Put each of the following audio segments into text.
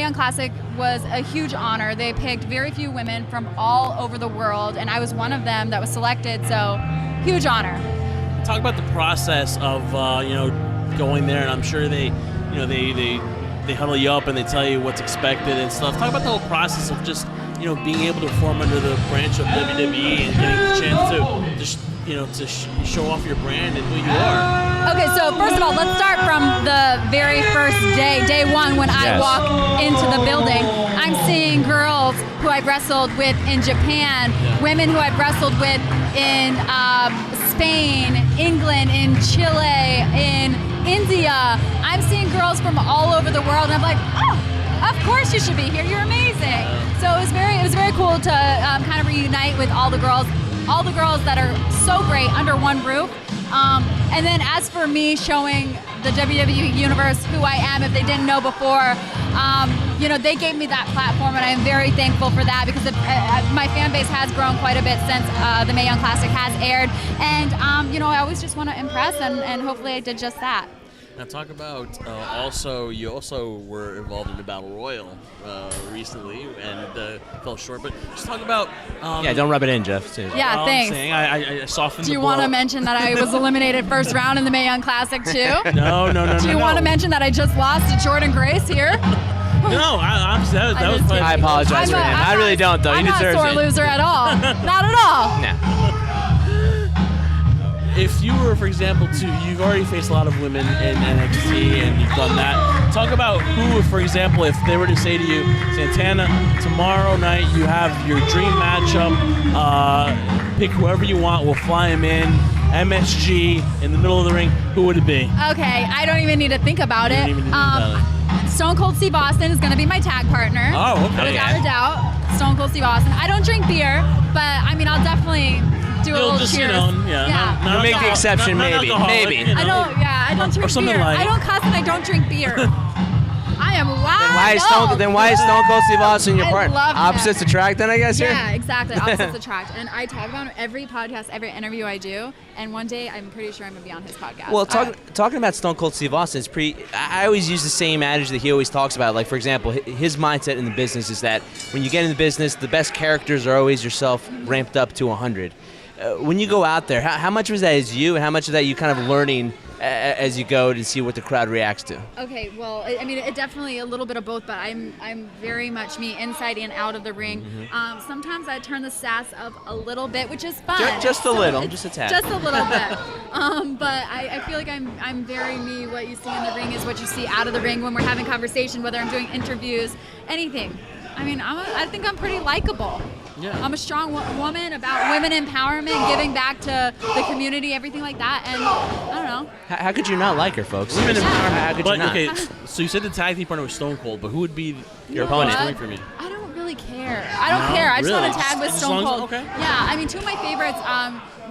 Young Classic was a huge honor. They picked very few women from all over the world, and I was one of them that was selected, so huge honor. Talk about the process of, going there, and I'm sure they huddle you up and they tell you what's expected and stuff. Talk about the whole process of just, being able to perform under the branch of WWE and getting the chance to just, to show off your brand and who you are. Okay, so first of all, let's start from the very first day one when I walk into the building. I'm seeing girls who I've wrestled with in Japan, women who I've wrestled with in Spain, England, in Chile, in India. I'm seeing girls from all over the world, and I'm like, oh, of course you should be here. You're amazing. So it was very cool to kind of reunite with all the girls that are so great under one roof. And then as for me showing the WWE Universe who I am, if they didn't know before, they gave me that platform, and I am very thankful for that because my fan base has grown quite a bit since the Mae Young Classic has aired. And, I always just want to impress, and hopefully I did just that. Now talk about you also were involved in the Battle Royal recently and fell short, but just talk about... don't rub it in, Jeff. Seriously. Yeah, thanks. I softened the blow. Do you want to mention that I was eliminated first round in the Mae Young Classic too? No. Do you want to mention that I just lost to Jordan Grace here? No, that was funny. I apologize for him. I really don't, though. I'm You deserve it. not a sore loser at all. Not at all. No. If you were, for example, you've already faced a lot of women in NXT and you've done that. Talk about who, for example, if they were to say to you, Santana, tomorrow night you have your dream matchup, pick whoever you want, we'll fly him in, MSG, in the middle of the ring, who would it be? Okay, I don't even need to think about it. Stone Cold Steve Austin is going to be my tag partner. Oh, okay. Without a doubt, Stone Cold Steve Austin. I don't drink beer, but I'll definitely do a little cheers. We'll make the exception, maybe. I don't drink beer. Like. I don't cuss and I don't drink beer. I am wild. Then why is Stone Cold Steve Austin your partner? Love him. Opposites attract, then I guess. Yeah, exactly. Opposites attract, and I talk about him every podcast, every interview I do. And one day, I'm pretty sure I'm gonna be on his podcast. Well, talking about Stone Cold Steve Austin, I always use the same adage that he always talks about. Like, for example, his mindset in the business is that when you get in the business, the best characters are always yourself ramped up to 100. When you go out there, how much of that is you, and how much of that you kind of learning as you go to see what the crowd reacts to? Okay, well, it definitely a little bit of both, but I'm very much me inside and out of the ring. Mm-hmm. Sometimes I turn the sass up a little bit, which is fun. Just a little, just a tad. Just a little bit. But I feel like I'm very me. What you see in the ring is what you see out of the ring when we're having conversation, whether I'm doing interviews, anything. I think I'm pretty likable. Yeah. I'm a strong woman about women empowerment, giving back to the community, everything like that. And I don't know. How could you not like her, folks? Women empowerment. How could you not? Okay, so you said the tag team partner was Stone Cold, but who would be your opponent? For me? I don't really care. I don't care. I just want to tag with Stone Cold. Okay. Yeah, two of my favorites,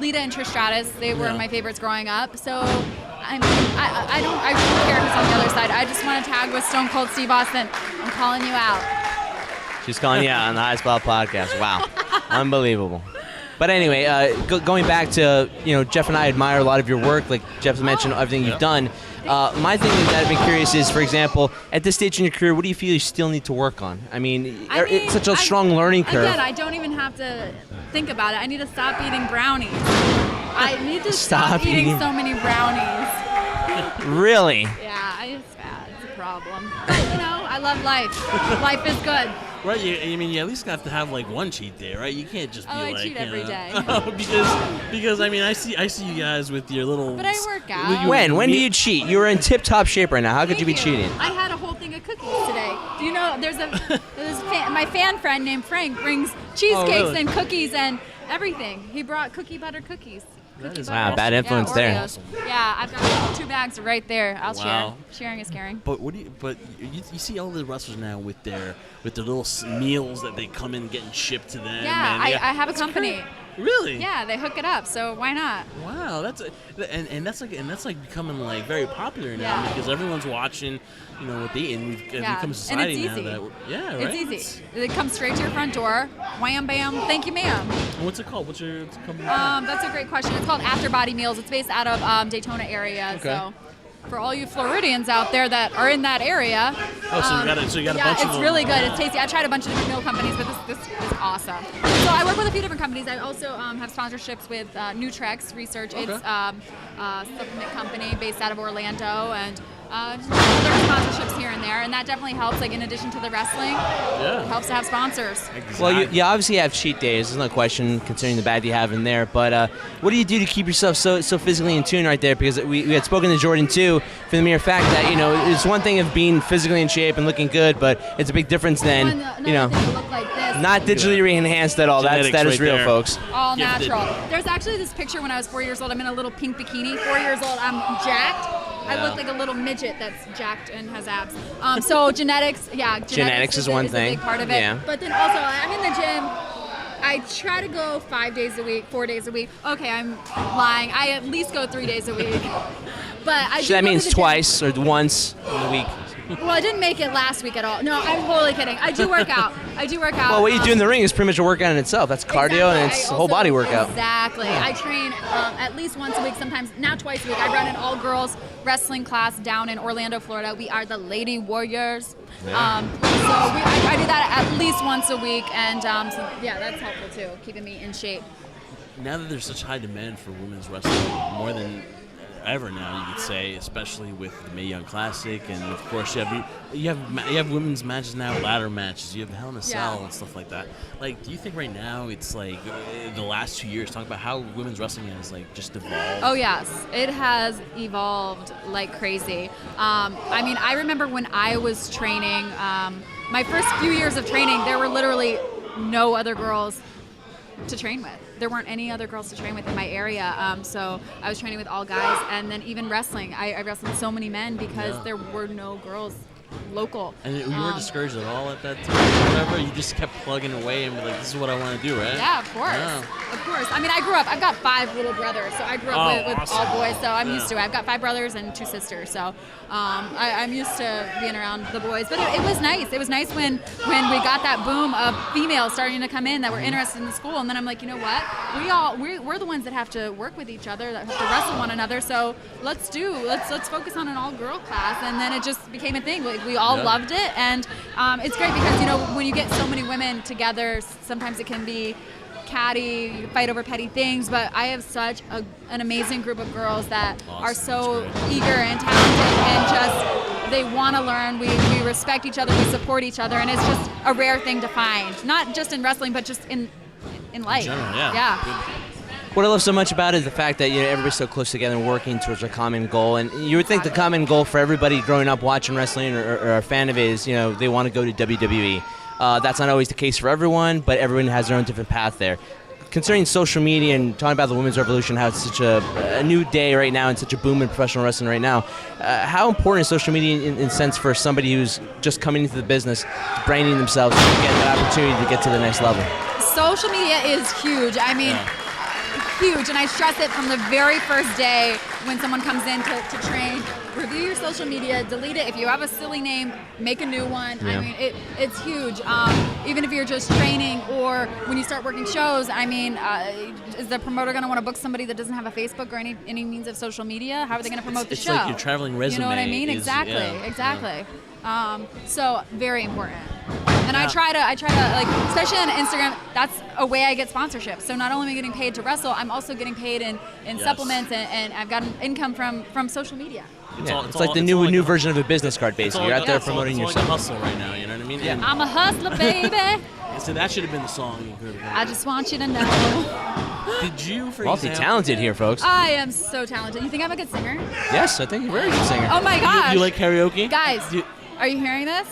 Lita and Trish Stratus, they were my favorites growing up. So I don't care who's on the other side. I just want to tag with Stone Cold Steve Austin. I'm calling you out. She's calling you out on the Highspot podcast. Wow. Unbelievable. But anyway, going back to, Jeff and I admire a lot of your work. Like Jeff mentioned, everything you've done. My thing that I've been curious is, for example, at this stage in your career, what do you feel you still need to work on? It's such a strong learning curve. Again, I don't even have to think about it. I need to stop eating brownies. I need to stop eating so many brownies. Really? Yeah, it's bad. It's a problem. But, I love life. Life is good. Right, you at least have to have like one cheat day, right? You can't just be I cheat every day. because I see you guys with your little. But I work out. When do you cheat? You're in tip-top shape right now. How could you be cheating? I had a whole thing of cookies today. Do you know? My fan friend named Frank brings cheesecakes and cookies and everything. He brought cookie butter cookies. Wow, bad influence there. Awesome. Yeah, I've got 2 bags right there. I'll share. Sharing is caring. But you see all the wrestlers now with their little meals that they come in getting shipped to them. Yeah, I have a company. Really? Yeah, they hook it up, so why not? Wow, that's becoming like very popular now because everyone's watching, what they eat, and we've become a society and it's now easy. that right? It's easy. It comes straight to your front door. Wham bam, thank you, ma'am. What's it called? What's your company? That's a great question. It's called After Body Meals. It's based out of Daytona area. Okay. So for all you Floridians out there that are in that area. So you got a bunch of them. It's really good. It's tasty. I tried a bunch of different meal companies, but this is awesome. So I work with a few different companies. I also have sponsorships with Nutrex Research. Okay. It's a supplement company based out of Orlando, and just other sponsorships here and there, and that definitely helps. Like in addition to the wrestling, it helps to have sponsors. Exactly. Well, you obviously have cheat days. There's no question considering the bad you have in there. But what do you do to keep yourself so physically in tune right there? Because we had spoken to Jordan too, for the mere fact that it's one thing of being physically in shape and looking good, but it's a big difference than look like this. not digitally enhanced at all. That is Genetics real, there. folks. All natural. There's actually this picture when I was 4 years old. I'm in a little pink bikini. 4 years old. I'm jacked. I look like a little midget that's jacked and has abs. So genetics is one thing. A big part of it. Yeah. But then also, I'm in the gym. I try to go 5 days a week, 4 days a week. Okay, I'm lying. I at least go 3 days a week. But I. So that means twice or once in a week. Well, I didn't make it last week at all. No, I'm totally kidding. I do work out. Well, what you do in the ring is pretty much a workout in itself. That's cardio, and it's a whole body workout. Exactly. I train at least once a week, sometimes now twice a week. I run an all-girls wrestling class down in Orlando, Florida. We are the Lady Warriors. Yeah. So I do that at least once a week, and that's helpful too, keeping me in shape. Now that there's such high demand for women's wrestling, more than ever now, you could say, especially with the Mae Young Classic, and of course you have women's matches now, ladder matches, you have Hell in a Cell and stuff like that. Like, do you think right now it's like the last 2 years, talk about how women's wrestling has like just evolved? Oh yes, it has evolved like crazy. I remember when I was training, my first few years of training, there were literally no other girls to train with. There weren't any other girls to train with in my area, so I was training with all guys, and then even wrestling. I wrestled with so many men because there were no girls local. And you were discouraged at all at that time or whatever? You just kept plugging away and be like, this is what I want to do, right? Yeah, of course. Yeah. Of course. I mean, I've got 5 little brothers, so I grew up with awesome. all boys, so I'm used to it. I've got 5 brothers and 2 sisters, so I'm used to being around the boys. But it was nice. It was nice when we got that boom of females starting to come in that were interested in the school, and then I'm like, you know what? We're the ones that have to work with each other, that have to wrestle one another, so let's focus on an all-girl class, and then it just became a thing. We all loved it, and it's great because, when you get so many women together, sometimes it can be catty, you fight over petty things, but I have such an amazing group of girls that are so eager and talented, and just they want to learn. We respect each other, we support each other, and it's just a rare thing to find, not just in wrestling, but just in life. In general, yeah. What I love so much about it is the fact that everybody's so close together and working towards a common goal. And you would think the common goal for everybody growing up watching wrestling or a fan of it is, they want to go to WWE. That's not always the case for everyone, but everyone has their own different path there. Concerning social media and talking about the women's revolution, how it's such a new day right now and such a boom in professional wrestling right now, how important is social media in sense for somebody who's just coming into the business, branding themselves, to get that opportunity to get to the next level? Social media is huge. I mean, huge, and I stress it from the very first day when someone comes in to train. Review your social media, delete it. If you have a silly name, make a new one. Yeah. I mean, it's huge. Even if you're just training or when you start working shows, I mean, is the promoter going to want to book somebody that doesn't have a Facebook or any means of social media? How are they going to promote the show? It's like your traveling resume. You know what I mean? Exactly. So very important. And I try to like, especially on Instagram, that's a way I get sponsorships. So not only am I getting paid to wrestle, I'm also getting paid in supplements, and I've got an income from social media. It's like the new version of a business card, basically. You're out there promoting yourself. It's like a hustle right now, you know what I mean? Yeah. I'm a hustler, baby. So that should have been the song you could have. I just want you to know. Did you, for Multi-talented here, folks. I am so talented. You think I'm a good singer? Yes, I think you're a very good singer. Oh my gosh. You like karaoke? Guys, are you hearing this?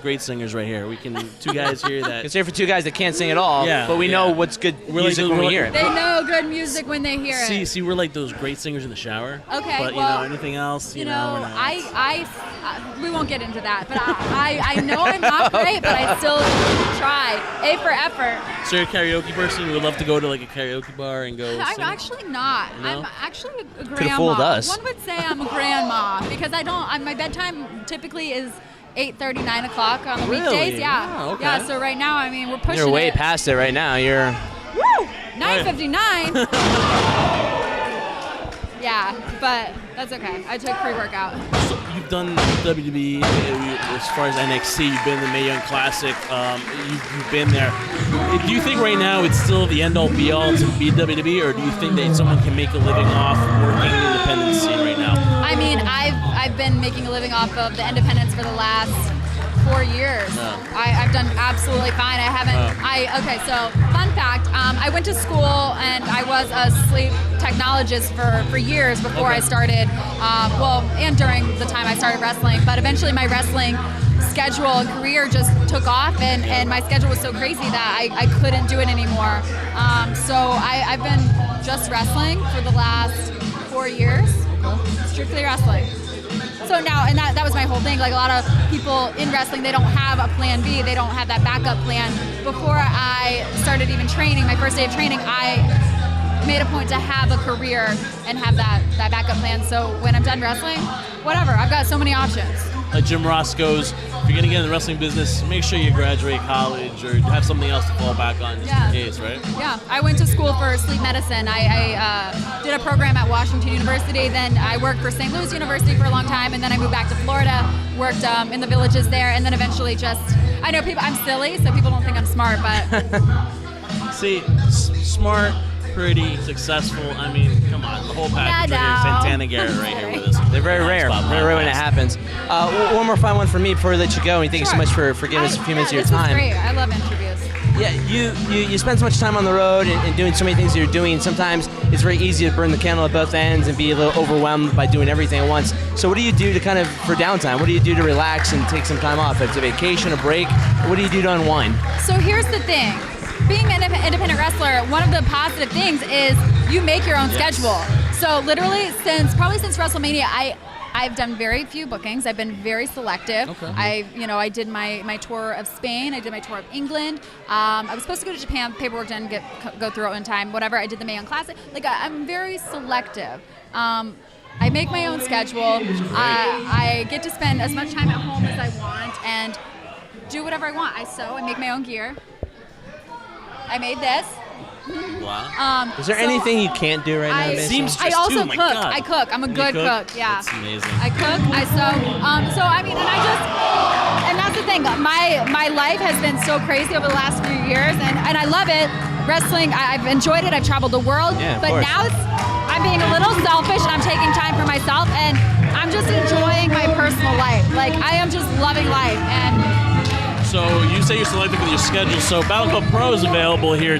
Great singers right here. We can two guys here that. It's here for 2 guys that can't sing at all, but we know what's good music when we hear it. They know good music when they hear it. See, we're like those great singers in the shower. Okay, but well, anything else, we won't get into that. But I know I'm not great, but I still try. A for effort. So you're a karaoke person? You would love to go to like a karaoke bar and go. I'm sing? actually not. No? I'm actually a grandma. Could have fooled us. One would say I'm a grandma because I don't. My bedtime typically is 8:30, 9 o'clock on the weekdays. Yeah. Oh, okay. Yeah. So right now, I mean, we're pushing. You're way it. past it right now. You're. Woo! 9:59. Yeah. Yeah, but that's okay. I took pre-workout. So you've done WWE as far as NXT. You've been in the Mae Young Classic. You've been there. Do you think right now it's still the end-all, be-all to be WWE, or do you think that someone can make a living off working in the independent scene right now? I mean, I've been making a living off of the independents for the last 4 years. No. I've done absolutely fine. I haven't. Okay. So fun fact: I went to school and I was a sleep technologist for years before I started. And during the time I started wrestling. But eventually, my wrestling schedule and career just took off, and my schedule was so crazy that I couldn't do it anymore. So I've been just wrestling for the last 4 years. Strictly wrestling. So now, and that was my whole thing. Like a lot of people in wrestling, they don't have a plan B. They don't have that backup plan. Before I started even training, my first day of training, I made a point to have a career and have that backup plan. So when I'm done wrestling, whatever, I've got so many options. Like Jim Ross goes, if you're going to get in the wrestling business, make sure you graduate college or have something else to fall back on just in case, right? Yeah, I went to school for sleep medicine. I did a program at Washington University. Then I worked for St. Louis University for a long time, and then I moved back to Florida, worked in the villages there, and then eventually I know people, I'm silly, so people don't think I'm smart, but... See, smart, pretty, successful. I mean, come on, the whole package right here. Santana, Garrett right here with us. They're very rare when it happens. One more fun one for me before we let you go. And thank you so much for giving us a few minutes of your time. This is great. I love interviews. Yeah, you spend so much time on the road and doing so many things that you're doing. Sometimes it's very easy to burn the candle at both ends and be a little overwhelmed by doing everything at once. So what do you do to kind of, for downtime, what do you do to relax and take some time off? If it's a vacation, a break, what do you do to unwind? So here's the thing. Being an independent wrestler, one of the positive things is you make your own schedule. So literally since WrestleMania, I've done very few bookings. I've been very selective. Okay. I did my tour of Spain. I did my tour of England. I was supposed to go to Japan. Paperwork didn't go through it in time. Whatever. I did the Mae Young Classic. I'm very selective. I make my own schedule. I get to spend as much time at home as I want and do whatever I want. I sew. I make my own gear. I made this. Wow. Is there anything you can't do right now? Seems I also cook. God. I cook. I'm a good cook. Yeah. That's amazing. I cook. I sew. So I mean, and that's the thing. My life has been so crazy over the last few years, and I love it. Wrestling. I've enjoyed it. I've traveled the world. Yeah, but now I'm being a little selfish, and I'm taking time for myself, and I'm just enjoying my personal life. Like I am just loving life and. So you say you're selective with your schedule. So Battle Club Pro is available here.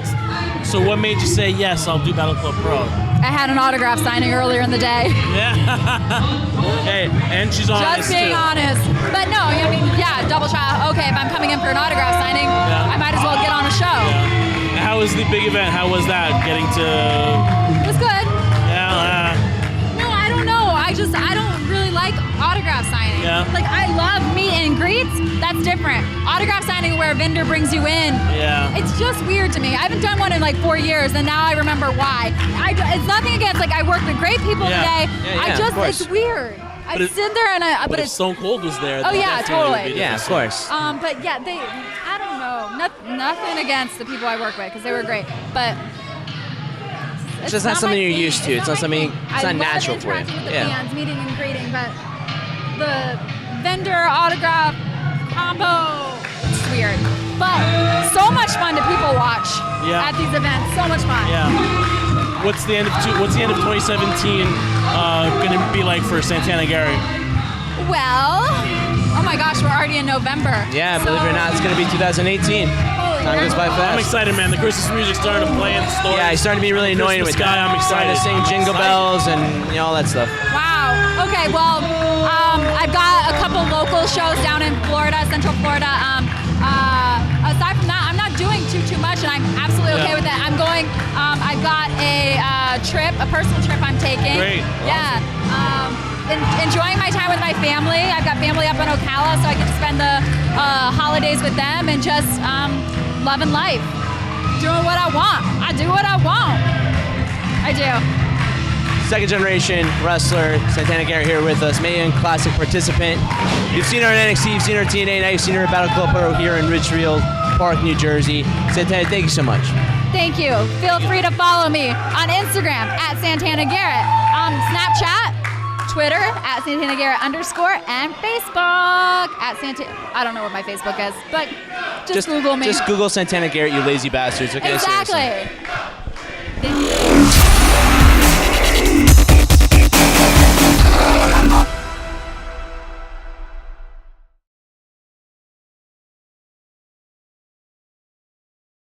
So what made you say, yes, I'll do Battle Club Pro? I had an autograph signing earlier in the day. Yeah. Hey, and she's honest, just being too. honest. But no, I mean, yeah, double shot. Okay, if I'm coming in for an autograph signing, I might as well get on a show. Yeah. How was the big event? How was that? Getting to... It was good. Yeah. No, I don't know. I don't really like autograph signing. Yeah. Like, I love meet and greets. That's different. Autograph signing where a vendor brings you in. Yeah. It's just weird to me. I haven't done one in like 4 years, and now I remember why. It's nothing against, like, I work with great people today. It's weird. I sit there and but if Stone Cold was there. Oh yeah, totally. Yeah, of course. But yeah, I don't know. Nothing against the people I work with because they were great, but. It's just not something you're used to. It's not something. It's not natural for you. With the fans, meeting and greeting, but the vendor autograph combo, it's weird. But so much fun to people watch at these events. So much fun. Yeah. What's the end of 2017 going to be like for Santana Garrett? Well, oh my gosh, we're already in November. Yeah, believe it or not, it's going to be 2018. Time goes by fast. I'm excited, man. The Christmas music's starting to play in the store. Yeah, he's starting to be really annoying with that. I'm excited. Starting to sing Jingle Bells and all that stuff. Wow. Okay, well, I've got a couple local shows down in Florida, Central Florida. Aside from that, I'm not doing too much, and I'm absolutely okay with that. I'm going. I've got a personal trip I'm taking. Great. Yeah. Enjoying my time with my family. I've got family up in Ocala, so I get to spend the holidays with them and just loving life. Doing what I want. I do what I want. I do. Second generation wrestler, Santana Garrett here with us, Mae Young Classic participant. You've seen her in NXT, you've seen her in TNA, now you've seen her at Battle Club Pro here in Ridgefield Park, New Jersey. Santana, thank you so much. Thank you. Feel free to follow me on Instagram at Santana Garrett, on Snapchat, Twitter at Santana Garrett _, and Facebook at Santana. I don't know what my Facebook is, but just Google me. Just Google Santana Garrett, you lazy bastards. Okay, exactly. seriously. Thank you.